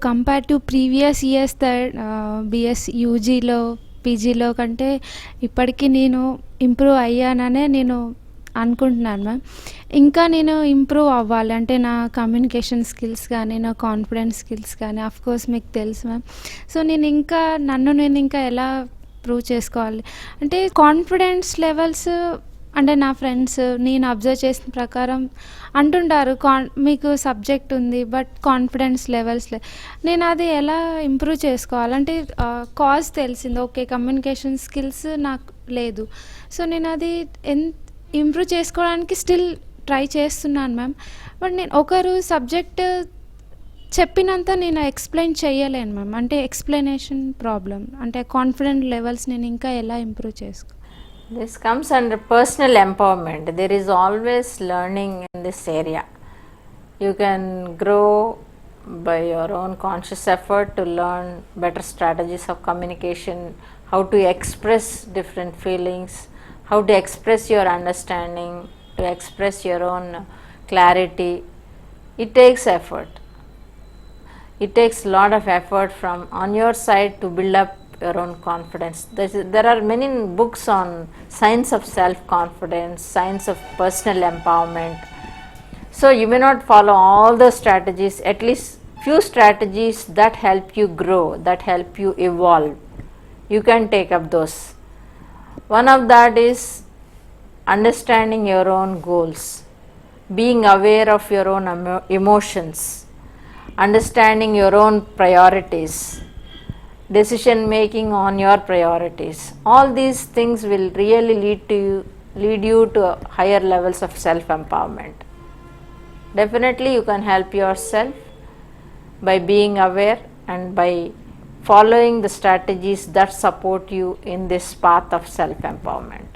Compare to previous years BS యూజీలో పీజీలో కంటే ఇప్పటికీ నేను ఇంప్రూవ్ అయ్యాననే నేను అనుకుంటున్నాను మ్యామ్. ఇంకా నేను ఇంప్రూవ్ అవ్వాలి అంటే నా కమ్యూనికేషన్ స్కిల్స్ కానీ నా కాన్ఫిడెన్స్ స్కిల్స్ కానీ కోర్స్ మీకు తెలుసు మ్యామ్. సో నేను ఇంకా నేను ఇంకా ఎలా ప్రూవ్ చేసుకోవాలి అంటే కాన్ఫిడెన్స్ లెవెల్స్ అంటే నా ఫ్రెండ్స్ నేను అబ్జర్వ్ చేసిన ప్రకారం అంటుంటారు మీకు సబ్జెక్ట్ ఉంది బట్ కాన్ఫిడెన్స్ లెవెల్స్ నేను అది ఎలా ఇంప్రూవ్ చేసుకోవాలంటే కాజ్ తెలిసింది ఓకే కమ్యూనికేషన్ స్కిల్స్ నాకు లేదు. సో నేను అది ఇంప్రూవ్ చేసుకోవడానికి స్టిల్ ట్రై చేస్తున్నాను మ్యామ్. బట్ నేను ఒకరు సబ్జెక్ట్ చెప్పినంత నేను ఎక్స్ప్లెయిన్ చేయలేను మ్యామ్. అంటే ఎక్స్ప్లెనేషన్ ప్రాబ్లం అంటే కాన్ఫిడెంట్ లెవెల్స్ నేను ఇంకా ఎలా ఇంప్రూవ్ చేసుకో. This comes under personal empowerment. There is always learning in this area. You can grow by your own conscious effort to learn better strategies of communication, how to express different feelings, how to express your understanding, to express your own clarity. It takes effort. It takes a lot of effort from on your side to build up your own confidence. There are many books on science of self-confidence, science of personal empowerment. So you may not follow all the strategies, at least few strategies that help you grow, that help you evolve. You can take up those. One of that is understanding your own goals, being aware of your own emotions, understanding your own priorities, decision making on your priorities. All these things will really lead you to higher levels of self empowerment. Definitely you can help yourself by being aware and by following the strategies that support you in this path of self empowerment.